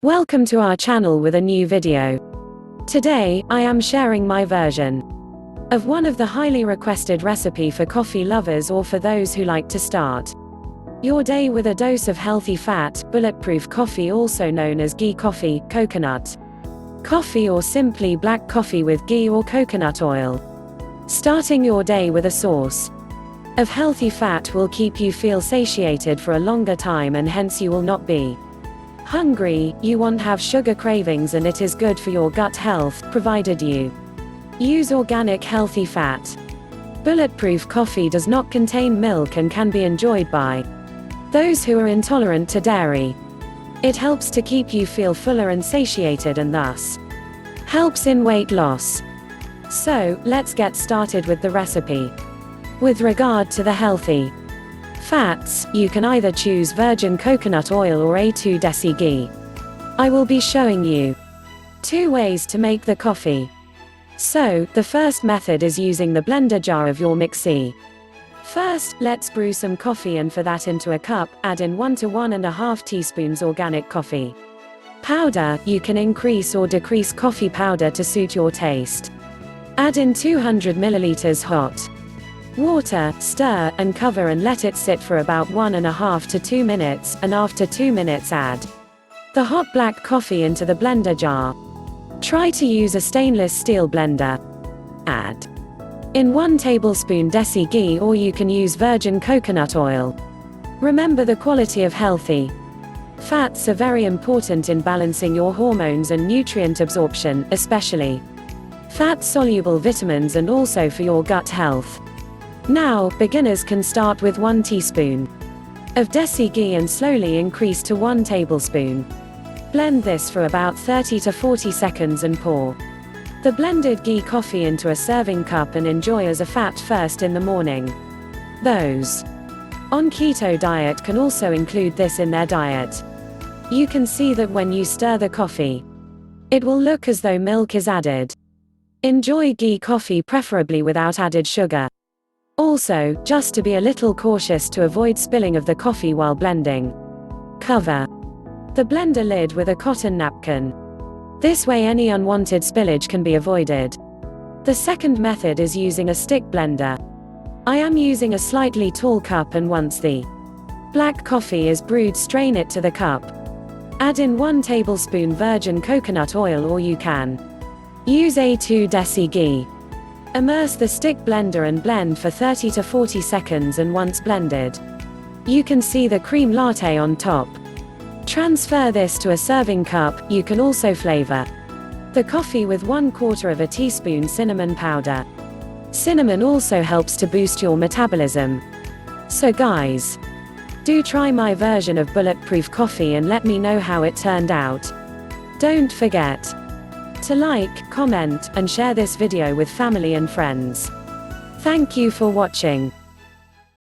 Welcome to our channel with a new video. Today, I am sharing my version of one of the highly requested recipe for coffee lovers or for those who like to start your day with a dose of healthy fat, bulletproof coffee, also known as ghee coffee, coconut coffee, or simply black coffee with ghee or coconut oil. Starting your day with a source of healthy fat will keep you feel satiated for a longer time, and hence you will not be hungry, you won't have sugar cravings, and it is good for your gut health, provided you use organic healthy fat. Bulletproof coffee does not contain milk and can be enjoyed by those who are intolerant to dairy. It helps to keep you feel fuller and satiated, and thus helps in weight loss. So, let's get started with the recipe. With regard to the healthy fats, you can either choose virgin coconut oil or A2 desi ghee. I will be showing you two ways to make the coffee. So, the first method is using the blender jar of your mixie. First, let's brew some coffee, and for that, into a cup, add in 1 to 1.5 teaspoons organic coffee powder. You can increase or decrease coffee powder to suit your taste. Add in 200 milliliters hot water, stir, and cover, and let it sit for about 1.5 to 2 minutes, and after 2 minutes add the hot black coffee into the blender jar. Try to use a stainless steel blender. Add in 1 tablespoon desi ghee, or you can use virgin coconut oil. Remember, the quality of healthy fats are very important in balancing your hormones and nutrient absorption, especially fat-soluble vitamins, and also for your gut health. Now, beginners can start with 1 teaspoon of desi ghee and slowly increase to 1 tablespoon. Blend this for about 30 to 40 seconds and pour the blended ghee coffee into a serving cup and enjoy as a fat first in the morning. Those on keto diet can also include this in their diet. You can see that when you stir the coffee, it will look as though milk is added. Enjoy ghee coffee preferably without added sugar. Also, just to be a little cautious to avoid spilling of the coffee while blending, cover the blender lid with a cotton napkin. This way any unwanted spillage can be avoided. The second method is using a stick blender. I am using a slightly tall cup, and once the black coffee is brewed, strain it to the cup. Add in 1 tablespoon virgin coconut oil, or you can use A2 desi ghee. Immerse the stick blender and blend for 30 to 40 seconds, and once blended, you can see the cream latte on top. Transfer this to a serving cup. You can also flavor the coffee with 1/4 teaspoon cinnamon powder. Cinnamon also helps to boost your metabolism. So guys, do try my version of bulletproof coffee and let me know how it turned out. Don't forget to like, comment, and share this video with family and friends. Thank you for watching.